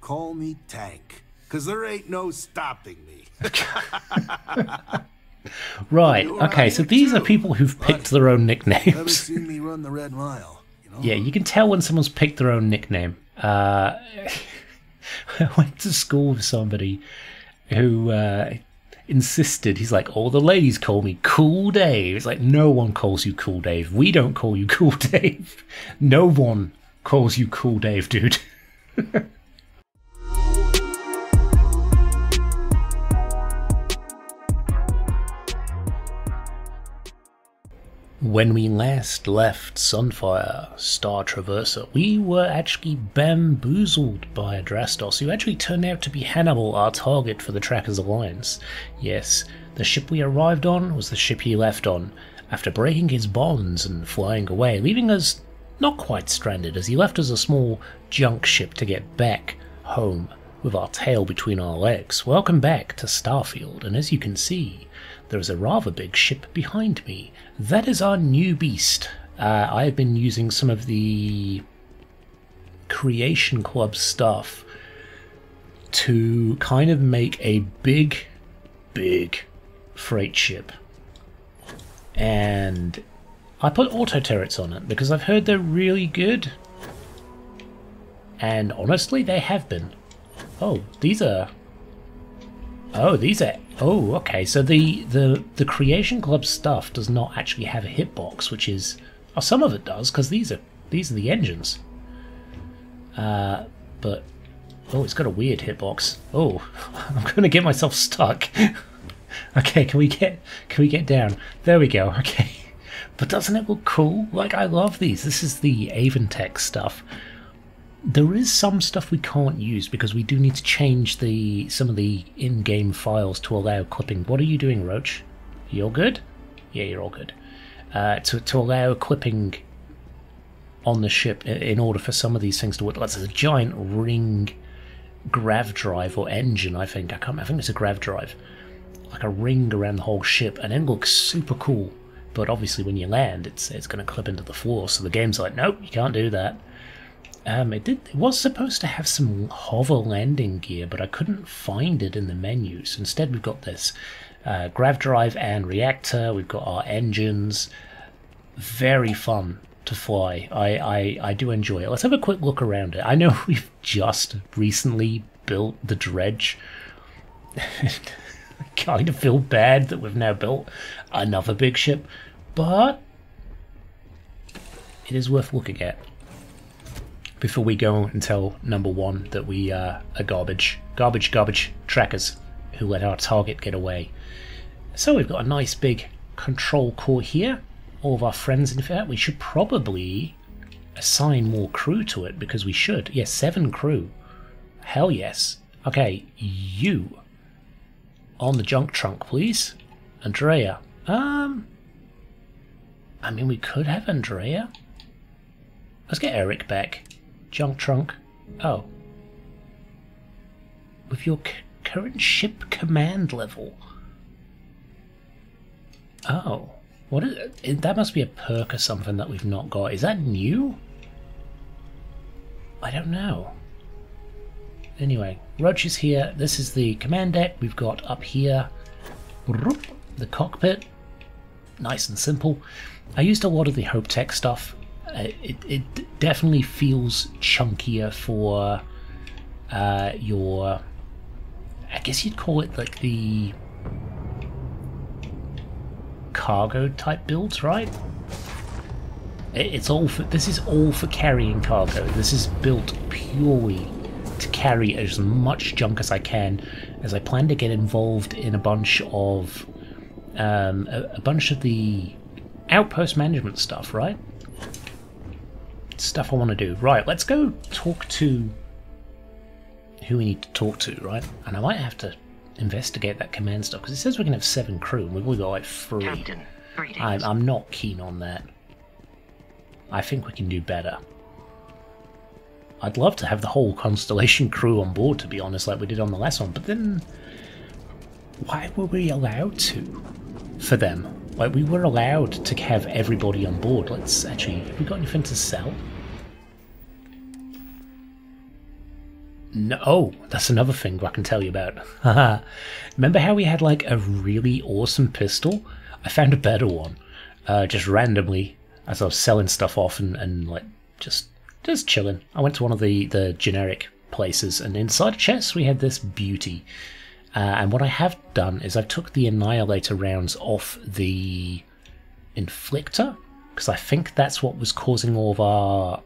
call me Tank, because there ain't no stopping me. Right, okay, so these are people who've picked their own Never nicknames. seen me run the Red Mile, you know? Yeah, you can tell when someone's picked their own nickname. I went to school with somebody who insisted, he's like, all the ladies call me Cool Dave. It's like, no one calls you Cool Dave. We don't call you Cool Dave. No one calls you Cool Dave, dude. When we last left Sunfire Star Traverser, we were actually bamboozled by Adrastos, who actually turned out to be Hannibal, our target for the Trackers Alliance. Yes, the ship we arrived on was the ship he left on, after breaking his bonds and flying away, leaving us not quite stranded, as he left us a small junk ship to get back home with our tail between our legs. Welcome back to Starfield, and as you can see, there is a rather big ship behind me. That is our new beast. I have been using some of the Creation Club stuff to kind of make a big freight ship. And I put auto turrets on it because I've heard they're really good. And honestly, they have been. Oh, these are... Oh, these are... Oh, okay, so the Creation Club stuff does not actually have a hitbox, which is... Oh, some of it does, because these are the engines. But... Oh, it's got a weird hitbox. Oh, I'm going to get myself stuck. Okay, can we get down? There we go, okay. But doesn't it look cool? Like, I love these. This is the Aventech stuff. There is some stuff we can't use because we do need to change some of the in-game files to allow clipping. What are you doing, Roach? You're good? Yeah, you're all good. To allow clipping on the ship in order for some of these things to work. That's a giant ring grav drive or engine, I think. I think it's a grav drive. Like a ring around the whole ship, and it looks super cool. But obviously when you land, it's going to clip into the floor, so the game's like, nope, you can't do that. It was supposed to have some hover landing gear, but I couldn't find it in the menus. Instead, we've got this grav drive and reactor. We've got our engines. Very fun to fly. I do enjoy it. Let's have a quick look around it. I know we've just recently built the dredge. I kind of feel bad that we've now built another big ship, but it is worth looking at before we go and tell number one that we are garbage trackers who let our target get away. So we've got a nice big control core here. All of our friends, in fact, we should probably assign more crew to it because we should. Yes, 7 crew. Hell yes. Okay, you on the junk trunk, please. Andrea. I mean, we could have Andrea. Let's get Eric back. Junk trunk. Oh. With your current ship command level. Oh. What is it? That must be a perk or something that we've not got. Is that new? I don't know. Anyway, Roach is here. This is the command deck. We've got up here the cockpit. Nice and simple. I used a lot of the Hope Tech stuff. It definitely feels chunkier for your... I guess you'd call it like the cargo type builds, right? It's all for, this is all for carrying cargo. This is built purely to carry as much junk as I can, as I plan to get involved in a bunch of the outpost management stuff, right? Stuff I want to do. Right, let's go talk to who we need to talk to, right? And I might have to investigate that command stuff, because it says we can have 7 crew, and we've only got like 3. Captain, I'm not keen on that. I think we can do better. I'd love to have the whole Constellation crew on board, to be honest, like we did on the last one, but then why were we allowed to for them? Like, we were allowed to have everybody on board. Let's actually, have we got anything to sell? No, oh, that's another thing I can tell you about. Haha. Remember how we had like a really awesome pistol? I found a better one, just randomly as I was selling stuff off and like just chilling. I went to one of the generic places, and inside a chest we had this beauty. And what I have done is I took the Annihilator rounds off the Inflictor, because I think that's what was causing all of our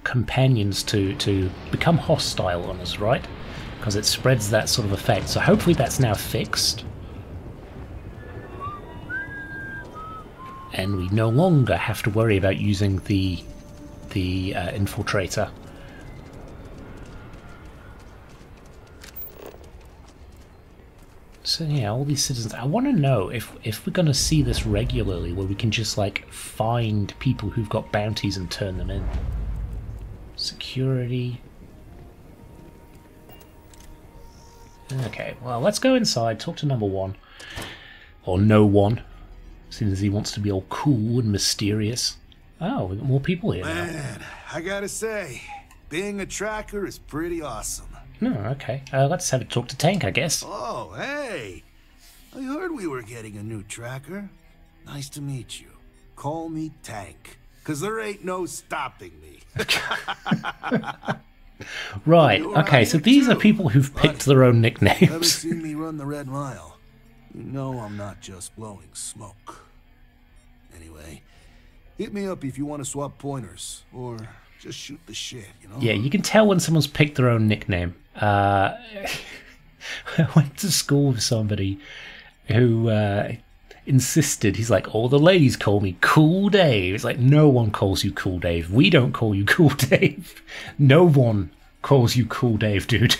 companions to become hostile on us, right? Because it spreads that sort of effect. So hopefully that's now fixed. And we no longer have to worry about using the infiltrator. So yeah, all these citizens. I want to know if we're going to see this regularly, where we can just like find people who've got bounties and turn them in. Security. Okay, well, let's go inside, talk to number one. Or no one. Seems as he wants to be all cool and mysterious. Oh, we've got more people here now. Man, I gotta say, being a tracker is pretty awesome. No, okay. Let's have a talk to Tank, I guess. Oh, hey! I heard we were getting a new tracker. Nice to meet you. Call me Tank, 'cause there ain't no stopping me. Right, okay, so these are people who've picked their own Ever nicknames. seen me run the Red Mile? You know I'm not just blowing smoke. Anyway, hit me up if you want to swap pointers, or just shoot the shit, you know? Yeah, you can tell when someone's picked their own nickname. I went to school with somebody who insisted, he's like, all the ladies call me Cool Dave. It's like, no one calls you Cool Dave. We don't call you Cool Dave. No one calls you Cool Dave, dude.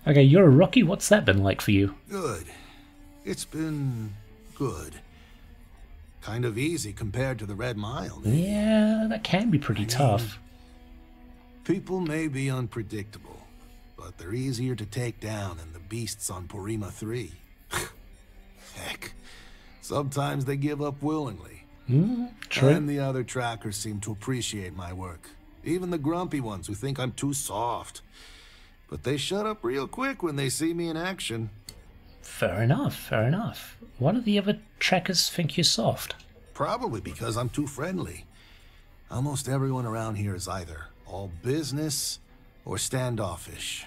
Okay, you're a rookie. What's that been like for you? Good. It's been good. Kind of easy compared to the Red Mile. Yeah, that can be pretty tough. People may be unpredictable, but they're easier to take down than the beasts on Porima 3. Heck, sometimes they give up willingly. True. And the other trackers seem to appreciate my work. Even the grumpy ones who think I'm too soft. But they shut up real quick when they see me in action. Fair enough, fair enough. Why do the other trackers think you're soft? Probably because I'm too friendly. Almost everyone around here is either all business or standoffish.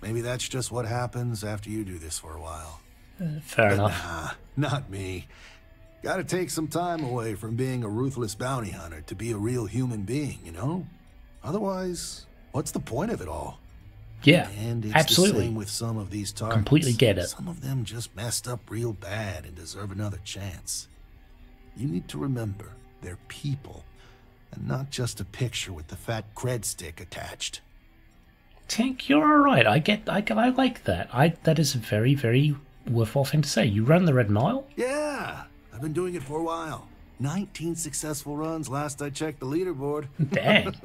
Maybe that's just what happens after you do this for a while. Fair enough. Nah, not me. Gotta take some time away from being a ruthless bounty hunter to be a real human being, you know? Otherwise, what's the point of it all? Yeah, And it's absolutely. the same with some of these targets. Completely get it. Some of them just messed up real bad and deserve another chance. You need to remember, they're people, and not just a picture with the fat cred stick attached. Tank, you're alright. I like that. That is a very, very worthwhile thing to say. You run the Red Mile? Yeah, I've been doing it for a while. 19 successful runs last I checked the leaderboard. Dang.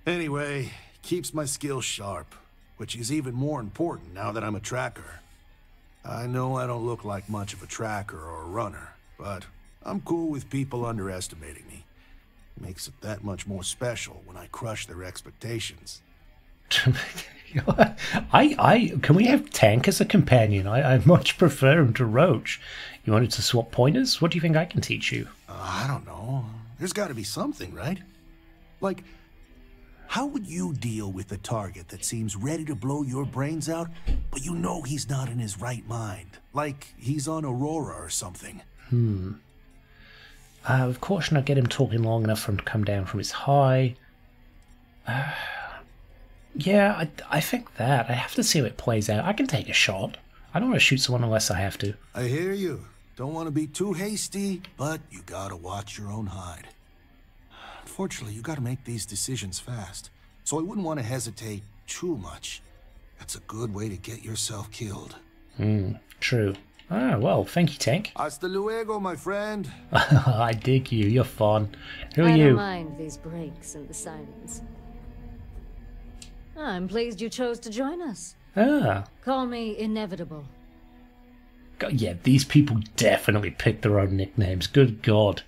Anyway, keeps my skills sharp, which is even more important now that I'm a tracker. I know I don't look like much of a tracker or a runner, but I'm cool with people underestimating me. Makes it that much more special when I crush their expectations. Can we have Tank as a companion? I much prefer him to Roach. You wanted to swap pointers? What do you think I can teach you? I don't know. There's got to be something, right? Like, how would you deal with a target that seems ready to blow your brains out, but you know he's not in his right mind? Like he's on Aurora or something. With caution, I get him talking long enough for him to come down from his high. Yeah, I think that. I have to see how it plays out. I can take a shot. I don't want to shoot someone unless I have to. I hear you. Don't want to be too hasty, but you gotta watch your own hide. Unfortunately, you gotta make these decisions fast, so I wouldn't want to hesitate too much. That's a good way to get yourself killed. True. Ah, well, thank you, Tank. Hasta luego, my friend. I dig you. You're fun. Who are I you? don't mind these breaks and the silence. I'm pleased you chose to join us. Ah. Call me Inevitable. God, yeah, these people definitely picked their own nicknames. Good God.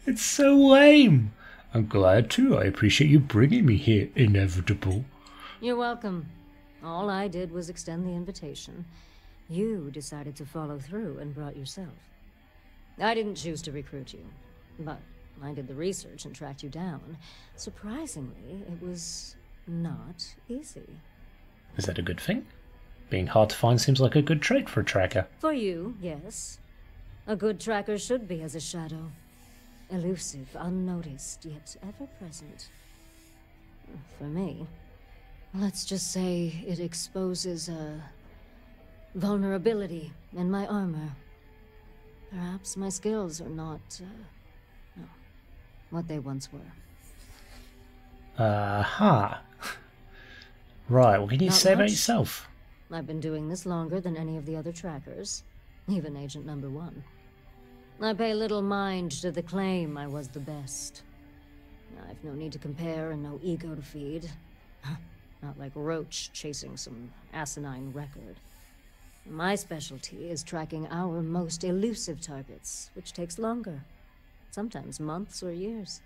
It's so lame. I'm glad too. I appreciate you bringing me here, Inevitable. You're welcome. All I did was extend the invitation. You decided to follow through and brought yourself. I didn't choose to recruit you, but I did the research and tracked you down. Surprisingly, it was not easy. Is that a good thing? Being hard to find seems like a good trait for a tracker. For you, yes. A good tracker should be as a shadow. Elusive, unnoticed, yet ever-present. For me, let's just say it exposes a vulnerability in my armor. Perhaps my skills are not, no, what they once were. Right, what can you Not say about much. yourself? I've been doing this longer than any of the other trackers, even Agent Number 1. I pay little mind to the claim I was the best. I've no need to compare and no ego to feed. Not like Roach chasing some asinine record. My specialty is tracking our most elusive targets, which takes longer. Sometimes months or years.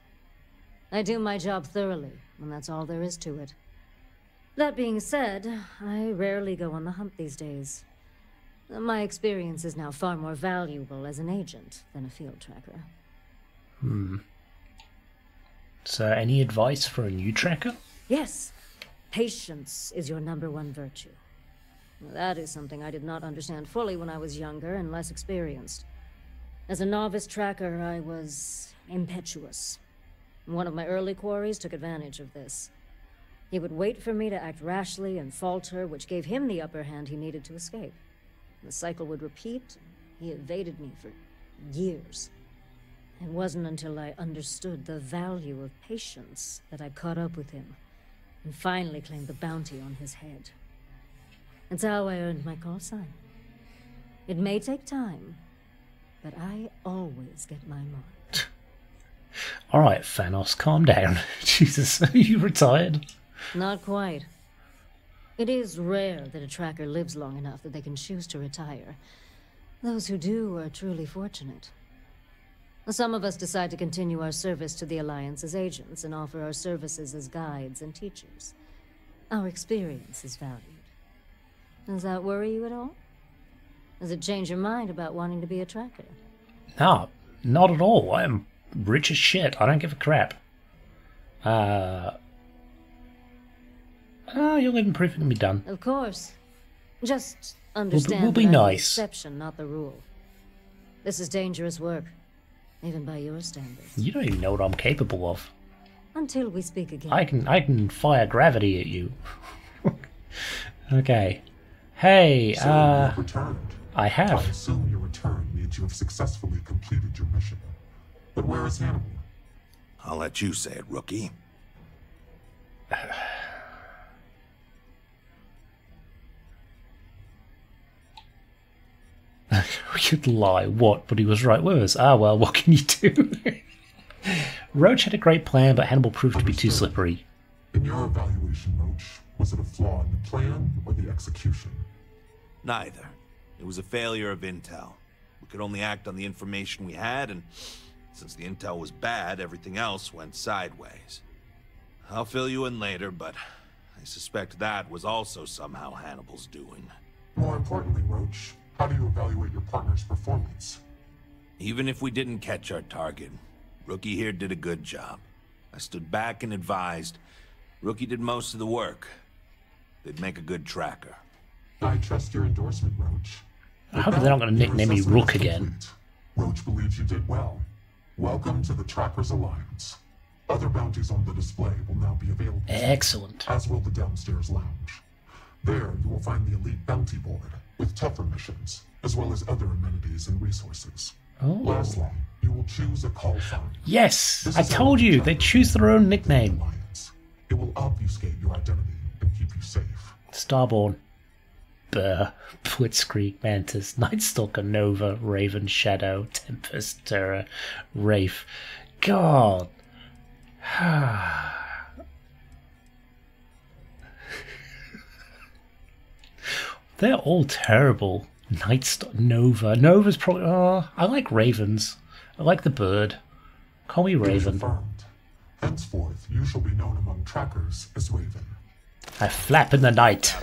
I do my job thoroughly, and that's all there is to it. That being said, I rarely go on the hunt these days. My experience is now far more valuable as an agent than a field tracker. So, any advice for a new tracker? Yes, patience is your #1 virtue. That is something I did not understand fully when I was younger and less experienced. As a novice tracker, I was impetuous. One of my early quarries took advantage of this. He would wait for me to act rashly and falter, which gave him the upper hand he needed to escape. The cycle would repeat, and he evaded me for years. It wasn't until I understood the value of patience that I caught up with him, and finally claimed the bounty on his head. That's how I earned my call sign. It may take time, but I always get my mark. Alright, Thanos, calm down. Jesus, are you retired? Not quite. It is rare that a tracker lives long enough that they can choose to retire. Those who do are truly fortunate. Some of us decide to continue our service to the Alliance as agents and offer our services as guides and teachers. Our experience is valued. Does that worry you at all? Does it change your mind about wanting to be a tracker? No, not at all. I am rich as shit. I don't give a crap. You're living proof it can be done. Of course. Just understand we'll be that I'm the nice. exception, not the rule. This is dangerous work, even by your standards. You don't even know what I'm capable of. Until we speak again. I can fire gravity at you. Okay. Hey, So you have returned. I I have. assume your return means you have successfully completed your mission. But where is Hannibal? I'll let you say it, rookie. We could lie. What? But he was right with us. Ah, well, what can you do? Roach had a great plan, but Hannibal proved to be too slippery. In your evaluation, Roach, was it a flaw in the plan or the execution? Neither. It was a failure of intel. We could only act on the information we had, and since the intel was bad, everything else went sideways. I'll fill you in later, but I suspect that was also somehow Hannibal's doing. More importantly, Roach, how do you evaluate your partner's performance? Even if we didn't catch our target, Rookie here did a good job. I stood back and advised. Rookie did most of the work. They'd make a good tracker. I trust your endorsement, Roach. I hope they're not going to nickname me Rook again. Roach believes you did well. Welcome to the Trackers Alliance. Other bounties on the display will now be available, Excellent. as will the downstairs lounge. There, you will find the elite bounty board with tougher missions, as well as other amenities and resources. Oh. Lastly, you will choose a call sign. Yes, This I is how told you. They trackers choose their own the nickname. Alliance. It will obfuscate your identity and keep you safe. Starborn. Burr. Blitzkrieg, Mantis, Nightstalker, Nova, Raven, Shadow, Tempest, Terror, Wraith. God. They're all terrible. Nova. Nova's probably... I like Ravens. I like the bird. Call me It is Raven. affirmed. Henceforth, you shall be known among trackers as Raven. I flap in the night.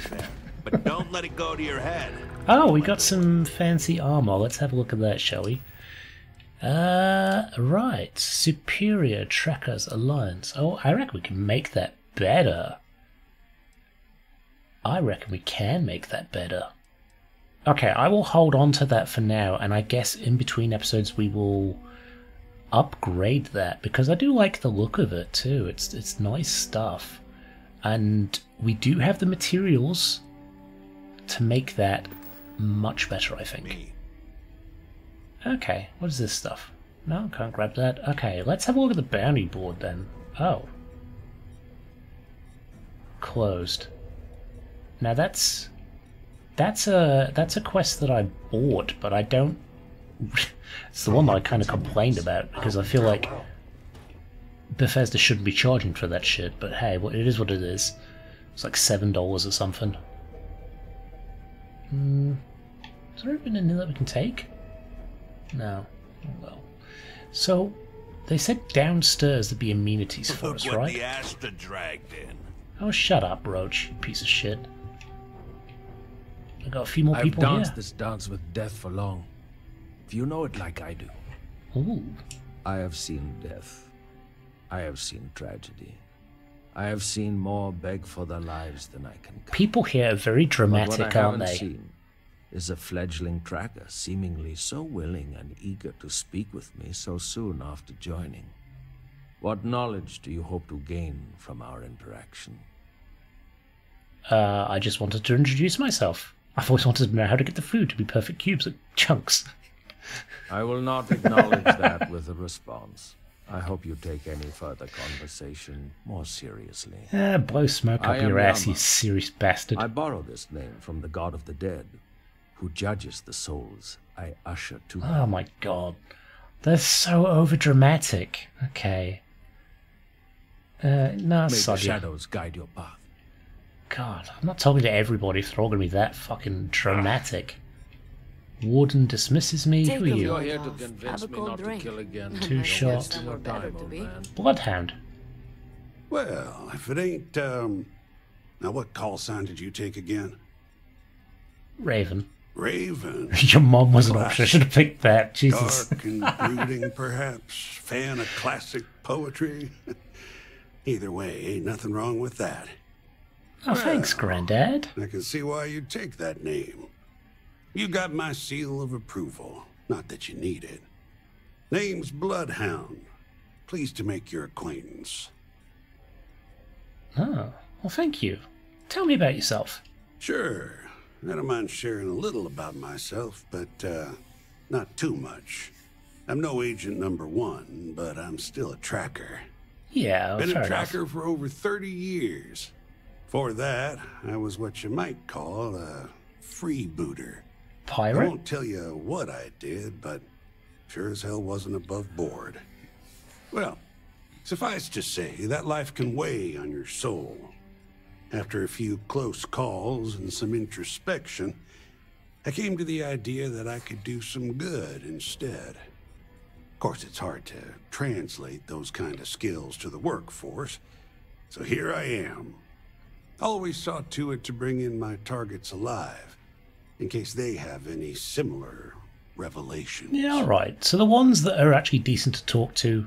But don't let it go to your head. Oh, we got some fancy armor. Let's have a look at that, shall we? Right. Superior Trackers Alliance. Oh, I reckon we can make that better. I reckon we can make that better. Okay, I will hold on to that for now, and I guess in between episodes we will upgrade that, because I do like the look of it too. It's nice stuff. And we do have the materials to make that much better, I think. Okay, what is this stuff? No, can't grab that. Okay, let's have a look at the bounty board then. Oh. Closed. Now that's a quest that I bought, but I don't... It's the one that I kind of complained about, because I feel like Bethesda shouldn't be charging for that shit, but hey, it is what it is. It's like $7 or something. Is there even anything that we can take? No. Oh, well. So, they said downstairs there'd be amenities for us, right? The Asta dragged in. Oh, shut up, Roach, you piece of shit. I got a few more people I've here. danced this dance with death for long. If you know it like I do. Ooh. I have seen death. I have seen tragedy. I have seen more beg for their lives than I can count. People here are very But what dramatic, I aren't haven't they? seen is a fledgling tracker seemingly so willing and eager to speak with me so soon after joining. What knowledge do you hope to gain from our interaction? I just wanted to introduce myself. I've always wanted to know how to get the food to be perfect cubes and chunks. I will not acknowledge that with a response. I hope you take any further conversation more seriously. Blow smoke I up am your ass, Yama. you serious bastard. I borrow this name from the god of the dead, who judges the souls I usher to him. Oh my god. They're so overdramatic. Okay. No, May the sod ya. shadows guide your path. God, I'm not talking to everybody if they're all going to be that fucking dramatic. Warden dismisses me. Take Who are a you? You're look. here to Have convince a me cold not drink. to kill again. Two shot. Somewhere better to be. Bloodhound. Well, if it ain't, now what call sign did you take again? Raven. Raven. Your mom was an option. I should have picked that. Jesus. Dark and brooding, perhaps. Fan of classic poetry. Either way, ain't nothing wrong with that. Oh, thanks, Granddad. I can see why you'd take that name. You got my seal of approval. Not that you need it. Name's Bloodhound. Pleased to make your acquaintance. Oh, well, thank you. Tell me about yourself. Sure. I don't mind sharing a little about myself, but, not too much. I'm no agent number 1, but I'm still a tracker. Yeah, Been fair a enough. tracker for over 30 years. Before that, I was what you might call a freebooter. I Pirate? won't tell you what I did, but sure as hell wasn't above board. Well, suffice to say, that life can weigh on your soul. After a few close calls and some introspection, I came to the idea that I could do some good instead. Of course, it's hard to translate those kind of skills to the workforce, so here I am. Always saw to it to bring in my targets alive, in case they have any similar revelations. Yeah, alright. So the ones that are actually decent to talk to,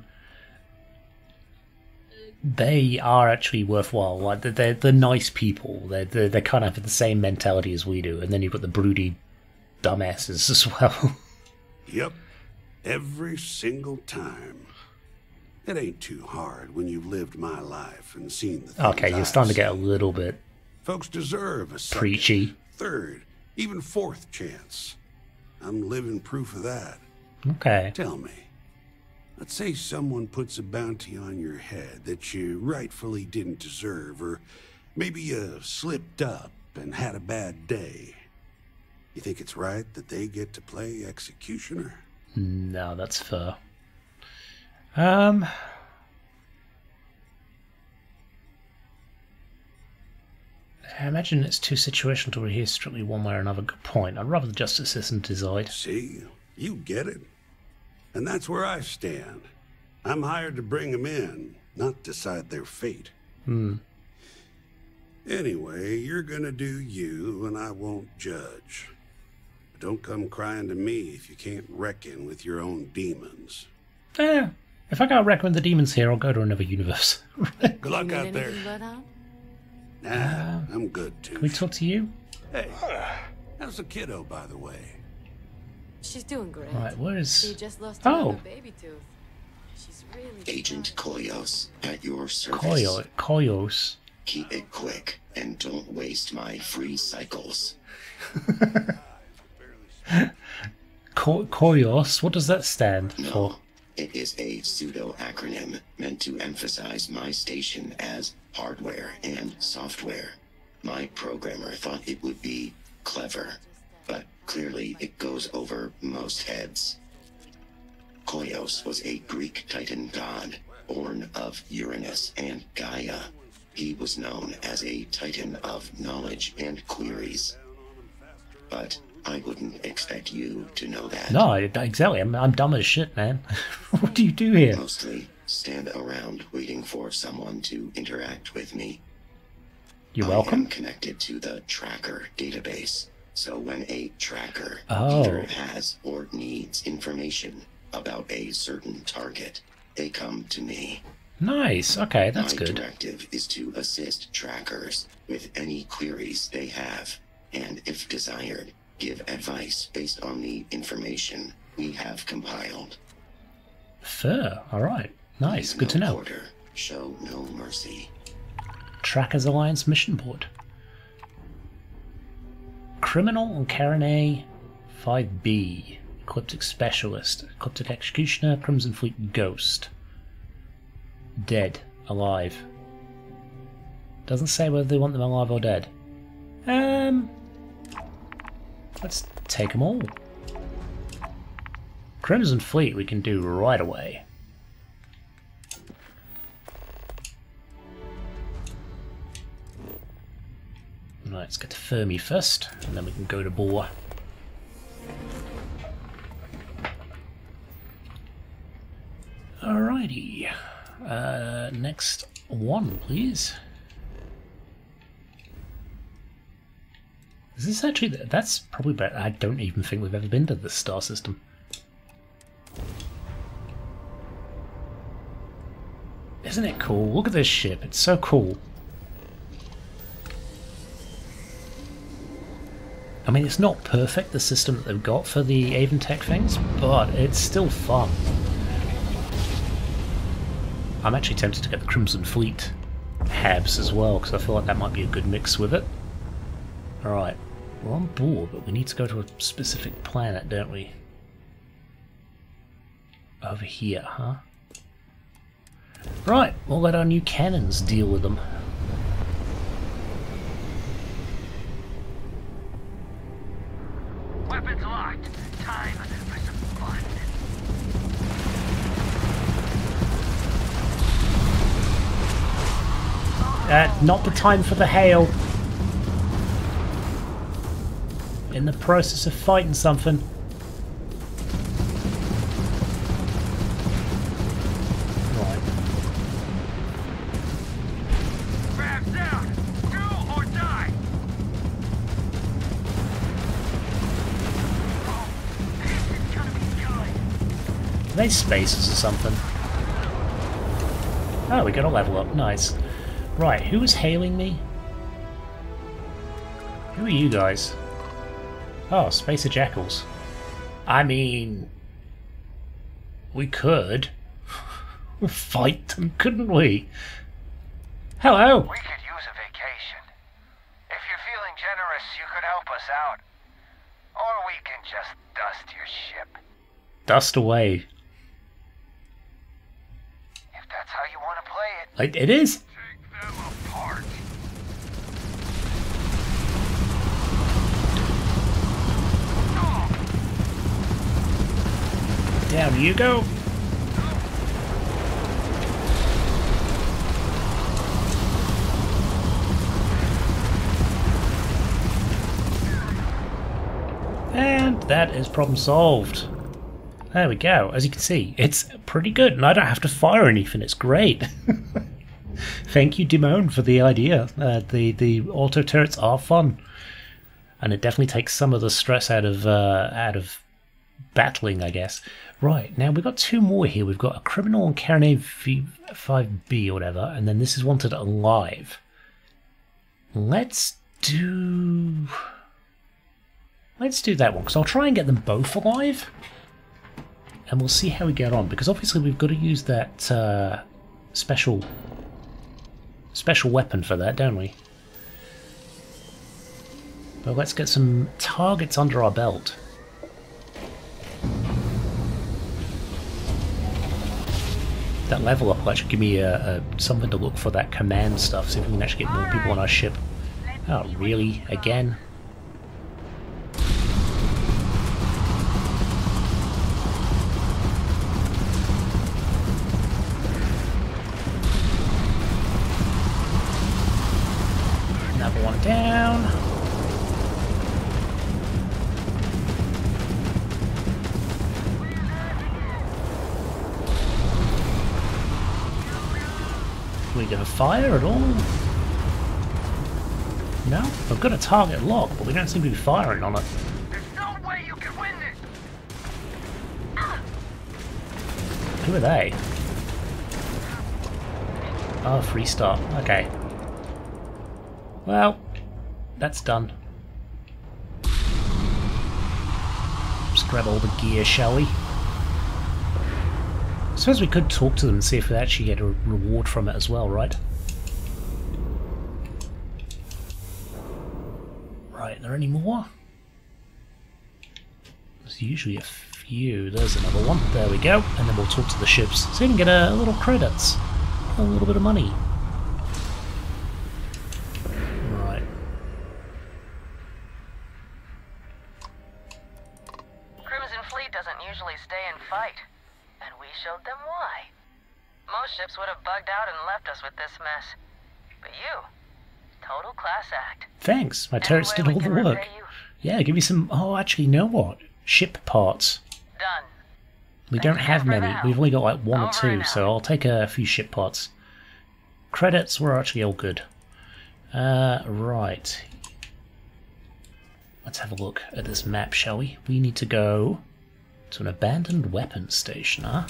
they are actually worthwhile. Like they're nice people. They kind of have the same mentality as we do. And then you've got the broody dumbasses as well. Yep, every single time. It ain't too hard when you've lived my life and seen the things Okay, you're I've starting to get a seen. little bit Folks deserve a second, preachy. third, even fourth chance. I'm living proof of that. Okay. Tell me, let's say someone puts a bounty on your head that you rightfully didn't deserve, or maybe you slipped up and had a bad day. You think it's right that they get to play executioner? No, that's fair. I imagine it's too situational to adhere strictly one way or another. Good point. I'd rather the justice system decide. See, you get it. And that's where I stand. I'm hired to bring 'em in, not decide their fate. Hmm. Anyway, you're gonna do you, and I won't judge. But don't come crying to me if you can't reckon with your own demons. If I can't reckon with the demons here, I'll go to another universe. Good luck out there. Nah, I'm good too. Can we talk to you? Hey, how's the kiddo, by the way? She's doing great. Right, where is... She just lost another baby tooth. She's really Agent Koyos, at your service. Koyos. Keep it quick, and don't waste my free cycles. Koyos? What does that stand for? No, it is a pseudo-acronym meant to emphasize my station as hardware and software. My programmer thought it would be clever, but clearly it goes over most heads. Koyos was a Greek Titan god, born of Uranus and Gaia. He was known as a Titan of knowledge and queries. But I wouldn't expect you to know that. No, exactly. I'm dumb as shit, man. What do you do here? Mostly stand around waiting for someone to interact with me. You're I welcome. am connected to the tracker database, so when a tracker Oh. either has or needs information about a certain target, they come to me. Nice. Okay, that's My good. directive is to assist trackers with any queries they have, and if desired, give advice based on the information we have compiled. Fair. All right. Nice. Good to No know. quarter, show no mercy. Trackers Alliance mission board. Criminal on Carone 5B. Ecliptic Specialist. Ecliptic Executioner. Crimson Fleet Ghost. Dead. Alive. Doesn't say whether they want them alive or dead. Let's take them all. Crimson Fleet we can do right away. Right, let's get to Fermi first, and then we can go to Boar. Alrighty. Next one, please. Is this actually... That's probably better. I don't even think we've ever been to this star system. Isn't it cool? Look at this ship. It's so cool. I mean, it's not perfect, the system that they've got for the Aventech things, but it's still fun. I'm actually tempted to get the Crimson Fleet Habs as well, because I feel like that might be a good mix with it. Alright, we're on board, but we need to go to a specific planet, don't we? Over here, huh? Right, we'll let our new cannons deal with them. Weapons locked. Time for some fun. Not the time for the hail. In the process of fighting something. Right. Grabs down. Do or die. Oh, this is gonna be good. Are they spacers or something? Oh, we got a level up. Nice. Right, who was hailing me? Who are you guys? Oh, Spacer Jackals. I mean... We could... fight them, couldn't we? Hello! We could use a vacation. If you're feeling generous, you could help us out. Or we can just dust your ship. Dust away. If that's how you want to play it. It is! Take them apart. Down you go! And that is problem solved. There we go. As you can see, it's pretty good, and I don't have to fire anything. It's great. Thank you, Dimone, for the idea. The auto turrets are fun, and it definitely takes some of the stress out of battling, I guess. Right, now we've got two more here. We've got a criminal on Carnet V5B or whatever, and then this is wanted alive. Let's do that one, because I'll try and get them both alive, and we'll see how we get on, because obviously we've got to use that special weapon for that, don't we? But let's get some targets under our belt. That level up will actually give me something to look for, that command stuff, see if we can actually get more people on our ship. Oh, really? Again? Another one down. We gonna fire at all? No? We've got a target lock, but we don't seem to be firing on it. There's no way you can win this! Who are they? Oh, free start. Okay. Well, that's done. Just grab all the gear, shall we? I suppose we could talk to them and see if we actually get a reward from it as well, right? Right, are there any more? There's usually a few. There's another one. There we go. And then we'll talk to the ships. So you can get a little credits. A little bit of money. Right. Crimson Fleet doesn't usually stay and fight. And we showed them why. Most ships would have bugged out and left us with this mess. But you, total class act. Thanks, my turrets did all the work. Yeah, give me some... Oh, actually, you know what? Ship parts. Done. We don't have many. We've only got like one or two, so I'll take a few ship parts. Credits were actually all good. Right. Let's have a look at this map, shall we? We need to go to an abandoned weapons station, huh?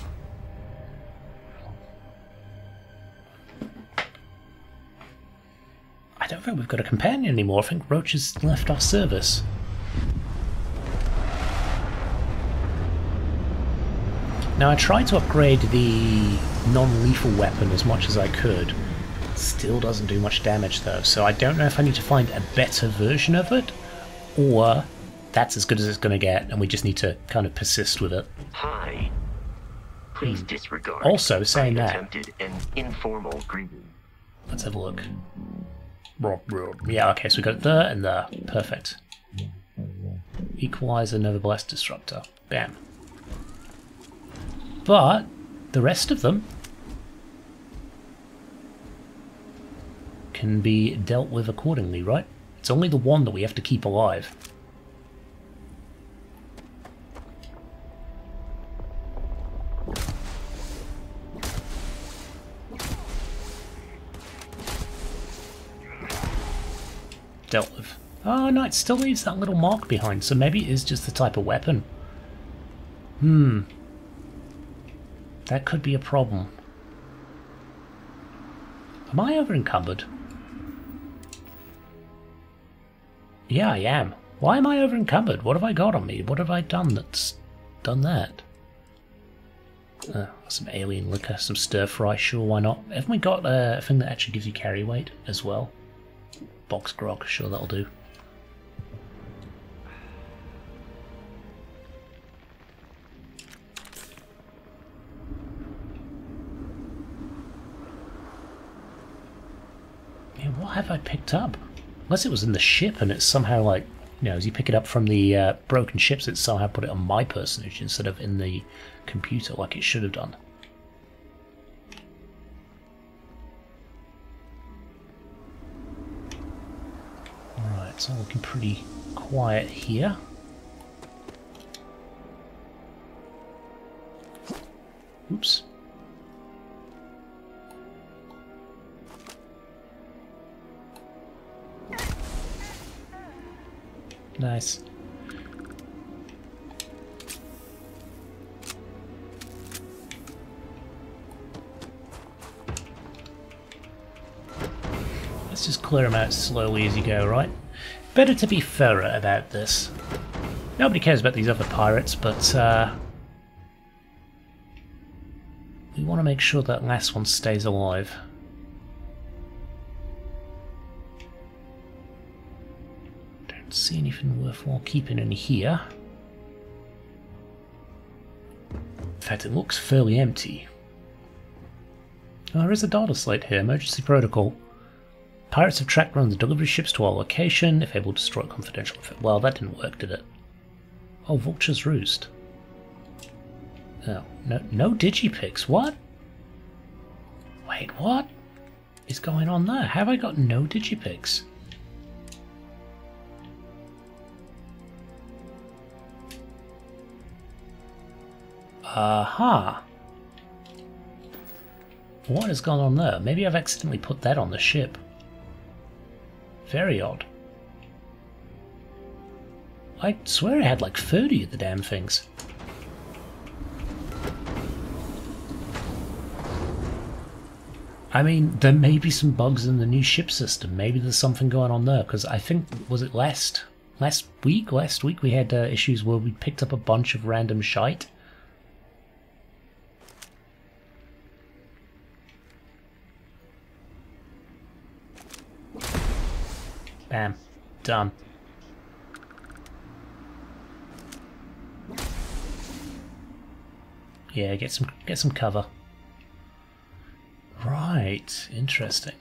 I don't think we've got a companion anymore. I think Roach has left our service. Now I tried to upgrade the non-lethal weapon as much as I could. Still doesn't do much damage though, so I don't know if I need to find a better version of it, or that's as good as it's going to get, and we just need to kind of persist with it. Hi. Please disregard. Also, saying that, attempted an informal greeting. Let's have a look. Yeah, okay, so we got there and there. Perfect. Equalizer, nevertheless, disruptor. Bam. But the rest of them can be dealt with accordingly, right? It's only the one that we have to keep alive. Dealt with. Oh no, it still leaves that little mark behind, so maybe it is just the type of weapon. That could be a problem. Am I over encumbered? Yeah, I am. Why am I over encumbered? What have I got on me? What have I done that's done that? Some alien liquor, some stir fry, sure, why not? Haven't we got a thing that actually gives you carry weight as well? Box grog, sure, that'll do. Yeah, what have I picked up? Unless it was in the ship and it's somehow like, you know, as you pick it up from the broken ships, it's somehow put it on my personage instead of in the computer like it should have done. Alright, it's all looking pretty quiet here. Oops. Nice. Let's just clear them out slowly as you go, right? Better to be thorough about this. Nobody cares about these other pirates, but we want to make sure that last one stays alive. Don't see anything worthwhile keeping in here. In fact, it looks fairly empty. Oh, there is a data slate here. Emergency protocol. Pirates have tracked one of the delivery ships to our location. If able, destroy confidential info. Well, that didn't work, did it? Oh, Vulture's Roost. Oh, no digipics. What? Wait, what is going on there? Have I got no digipics? Aha. What has gone on there? Maybe I've accidentally put that on the ship. Very odd. I swear I had like 30 of the damn things. I mean, there may be some bugs in the new ship system. Maybe there's something going on there, because I think, was it last week we had issues where we picked up a bunch of random shite. Bam. Done. Yeah, get some cover. Right, interesting.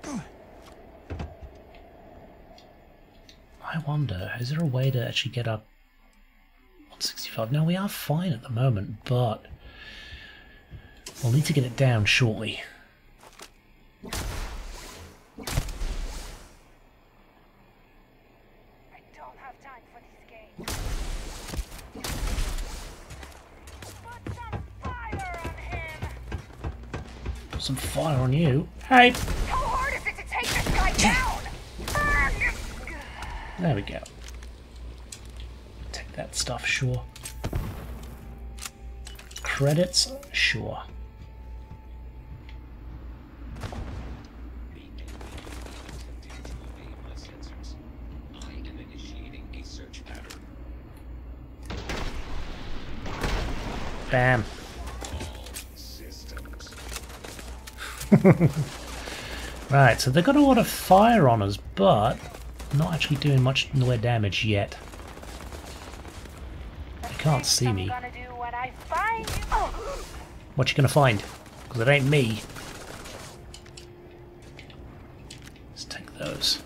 I wonder, is there a way to actually get up 165? No, we are fine at the moment, but we'll need to get it down shortly. Some fire on you. Hey! How hard is it to take this guy down? There we go. Take that stuff, sure. Credits, sure. Bam. Right, so they've got a lot of fire on us, but not actually doing much in the way of damage yet. They can't see me. What you gonna find? Because it ain't me. Let's take those.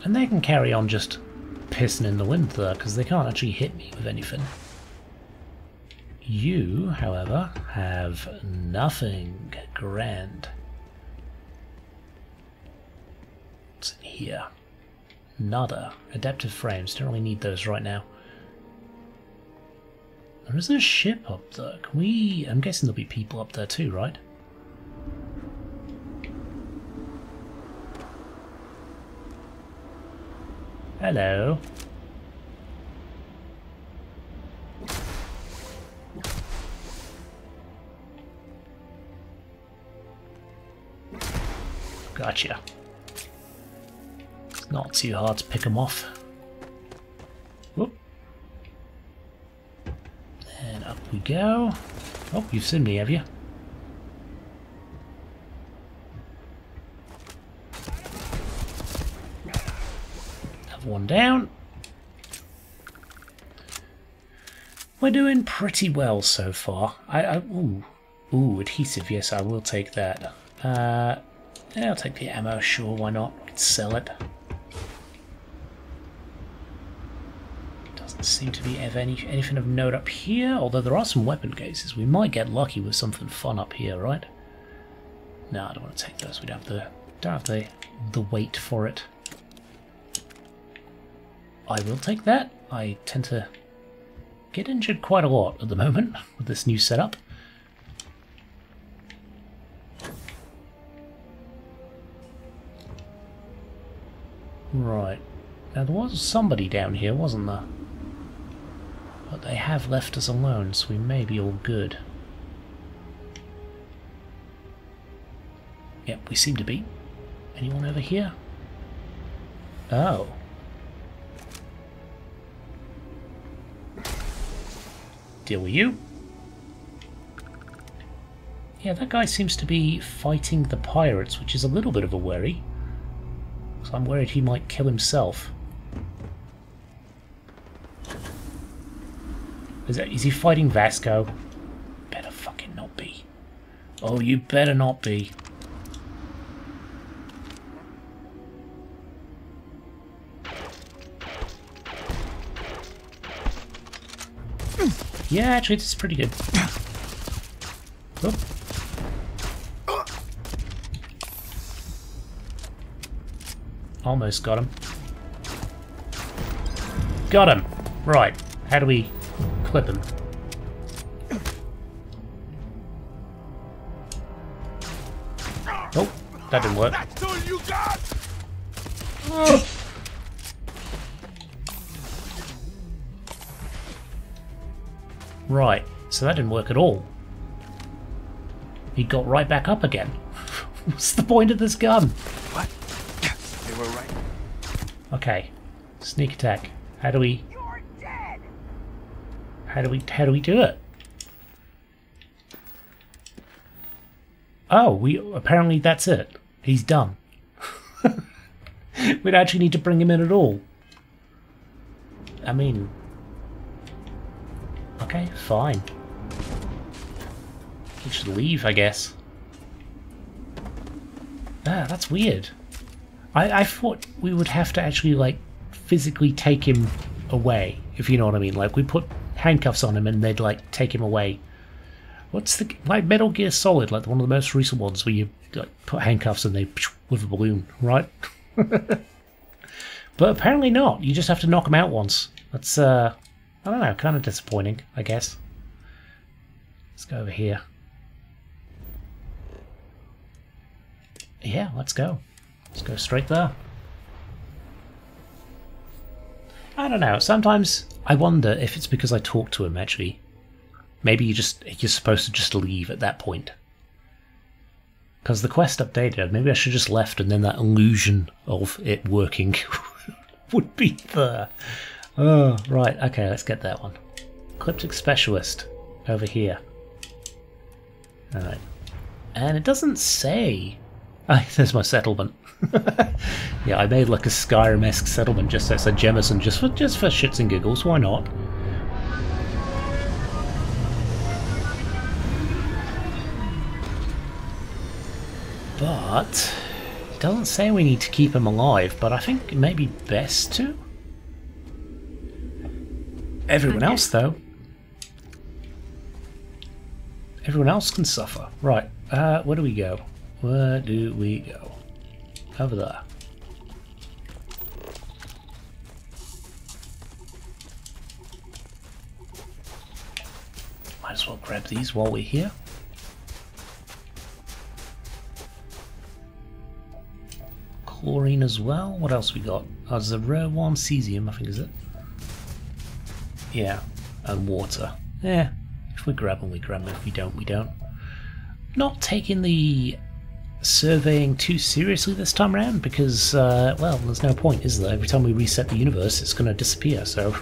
And they can carry on just pissing in the wind there, because they can't actually hit me with anything. You, however, have nothing grand. What's in here? Nada. Adaptive frames. Don't really need those right now. There is a ship up there. Can we... I'm guessing there'll be people up there too, right? Hello. Gotcha. It's not too hard to pick them off. Whoop. And up we go. Oh, you've seen me, have you? Another one down. We're doing pretty well so far. Ooh, adhesive. Yes, I will take that. Yeah, I'll take the ammo, sure, why not? I can sell it. Doesn't seem to be anything of note up here, although there are some weapon cases. We might get lucky with something fun up here, right? No, I don't want to take those. We don't have the weight for it. I will take that. I tend to get injured quite a lot at the moment with this new setup. Right. Now there was somebody down here, wasn't there? But they have left us alone, so we may be all good. Yep, we seem to be. Anyone over here? Oh. Deal with you. Yeah, that guy seems to be fighting the pirates, which is a little bit of a worry. So I'm worried he might kill himself. Is he fighting Vasco? Better fucking not be. Oh, you better not be. Yeah, actually, this is pretty good. Oop. Almost got him. Got him! Right, how do we clip him? Oh, that didn't work. That's all you got? Oh. Right, so that didn't work at all. He got right back up again. What's the point of this gun? What? They were right. Okay, sneak attack. How do we? You're dead. How do we do it? Oh, apparently that's it. He's done. We don't actually need to bring him in at all. I mean, okay, fine. He should leave, I guess. Ah, that's weird. I thought we would have to actually, like, physically take him away, if you know what I mean. Like, we put handcuffs on him and they'd, like, take him away. What's the... like Metal Gear Solid, like one of the most recent ones where you, like, put handcuffs and they... with a balloon, right? But apparently not. You just have to knock him out once. That's, I don't know, kind of disappointing, I guess. Let's go over here. Yeah, let's go. Let's go straight there. I don't know. Sometimes I wonder if it's because I talk to him, actually. Maybe you're supposed to just leave at that point. Because the quest updated. Maybe I should have just left and then that illusion of it working would be there. Oh, right. Okay, let's get that one. Ecliptic Specialist. Over here. Alright. And it doesn't say... Oh, there's my settlement. Yeah, I made like a Skyrim-esque settlement just outside Jemison, just for shits and giggles. Why not? But it doesn't say we need to keep him alive. But I think it may be best to. Everyone else, though. Everyone else can suffer. Right. Where do we go? Where do we go? Over there. Might as well grab these while we're here. Chlorine as well. What else we got? Oh, there's a rare one, cesium, I think, is it? Yeah, and water. Yeah, if we grab them, we grab them. If we don't, we don't. Not taking the surveying too seriously this time around because, well, there's no point, is there? Every time we reset the universe, it's going to disappear, so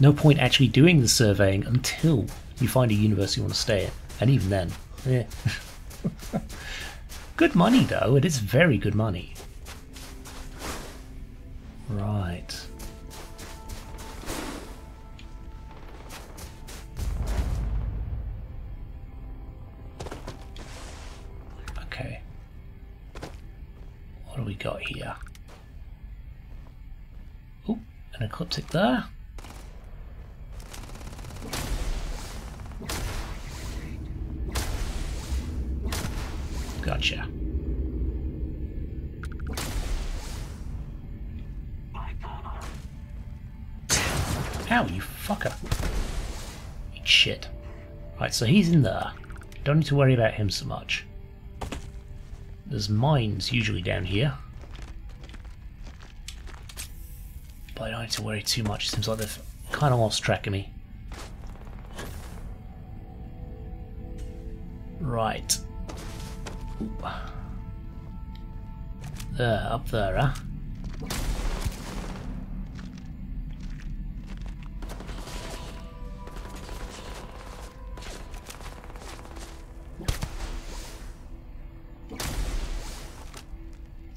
no point actually doing the surveying until you find a universe you want to stay in. And even then, yeah. Good money, though. It is very good money. Right. Okay. What do we got here? Oh, an ecliptic there. Gotcha. Ow, you fucker. Eat shit. Right, so he's in there. Don't need to worry about him so much. There's mines usually down here. But I don't need to worry too much. It seems like they've kind of lost track of me. Right. Ooh. There, up there, huh?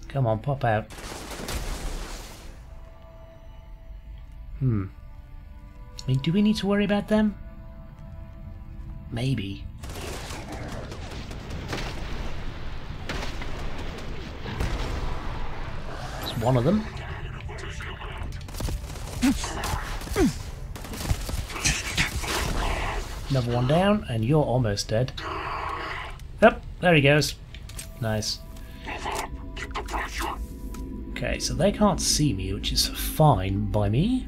Come on, pop out. I mean, do we need to worry about them? Maybe. There's one of them. Another one down, and you're almost dead. Yep, there he goes. Nice. Okay, so they can't see me, which is fine by me.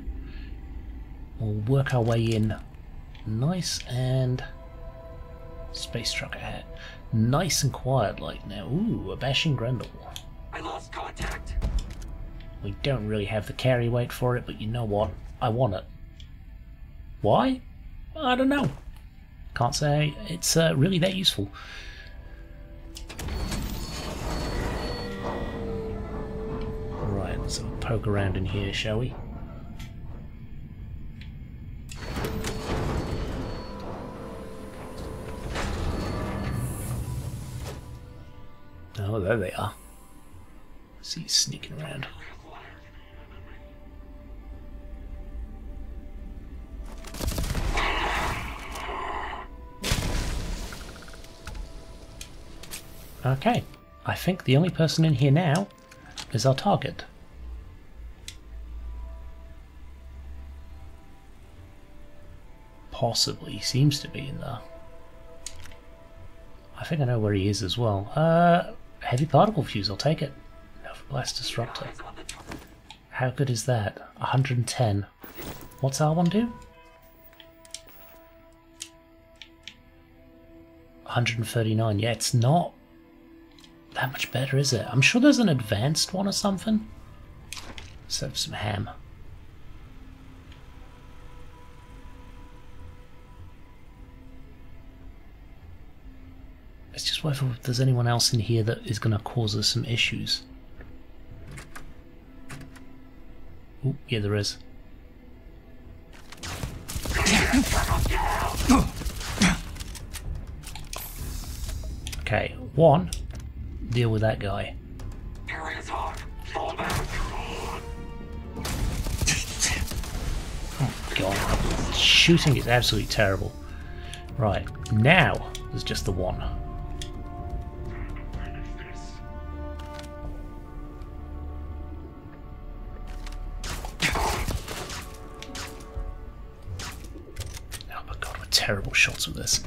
We'll work our way in nice and... Space truck ahead. Nice and quiet like now. Ooh, a bashing Grendel. I lost contact. We don't really have the carry weight for it, but you know what? I want it. Why? I don't know. Can't say it's really that useful. Right, let's have a poke around in here, shall we? Oh, there they are. See you sneaking around. Okay, I think the only person in here now is our target. Possibly, he seems to be in there. I think I know where he is as well. Heavy particle fuse, I'll take it. No, blast disruptor. How good is that? 110. What's R1 do? 139. Yeah, it's not that much better, is it? I'm sure there's an advanced one or something. Let's have some ham. It's just whether there's anyone else in here that is going to cause us some issues. Ooh, yeah, there is. Okay, one, deal with that guy. Oh god, shooting is absolutely terrible. Right, now there's just the one. Oh my god, we're terrible shots with this.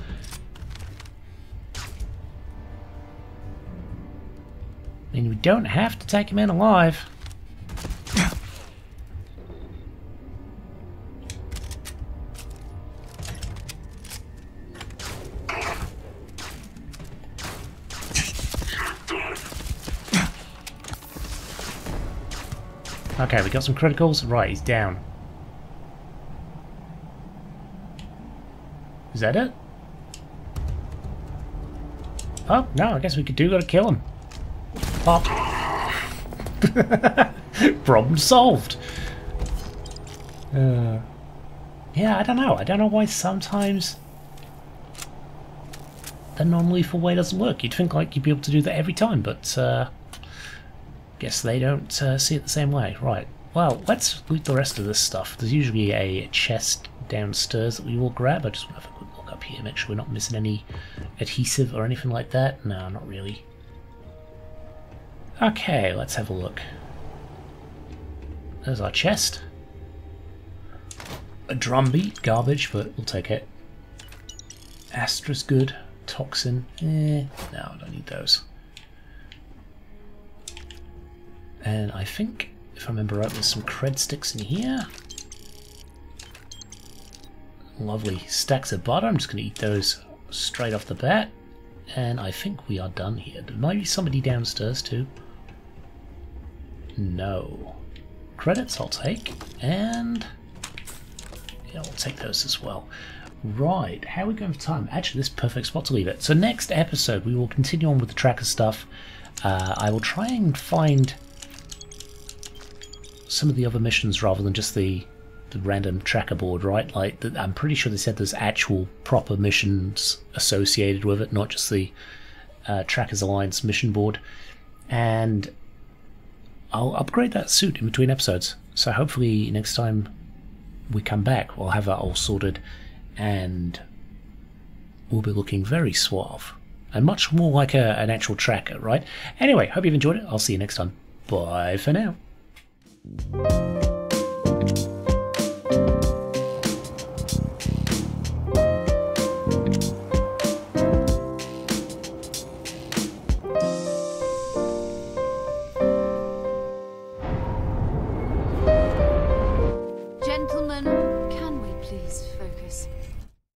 I mean, we don't have to take him in alive. Okay, we got some criticals. Right, he's down. Is that it? Oh, no, I guess we gotta kill him. Pop. Problem solved. Yeah, I don't know. I don't know why sometimes the non-lethal way doesn't work. You'd think like you'd be able to do that every time, but guess they don't see it the same way. Right. Well, let's loot the rest of this stuff. There's usually a chest downstairs that we will grab. I just want to have a quick look up here, make sure we're not missing any adhesive or anything like that. No, not really. Okay, let's have a look. There's our chest. A drumbeat, garbage, but we'll take it. Astra's good. Toxin, no, I don't need those. And I think, if I remember right, there's some cred sticks in here. Lovely stacks of butter. I'm just going to eat those straight off the bat. And I think we are done here. There might be somebody downstairs too. No. Credits I'll take. And yeah, I'll take those as well. Right, how are we going for time? Actually, this is a perfect spot to leave it. So next episode, we will continue on with the tracker stuff. I will try and find some of the other missions rather than just the random tracker board, right? Like, I'm pretty sure they said there's actual proper missions associated with it, not just the Trackers Alliance mission board. And I'll upgrade that suit in between episodes. So hopefully next time we come back, we'll have that all sorted and we'll be looking very suave and much more like an actual tracker, right? Anyway, hope you've enjoyed it. I'll see you next time. Bye for now.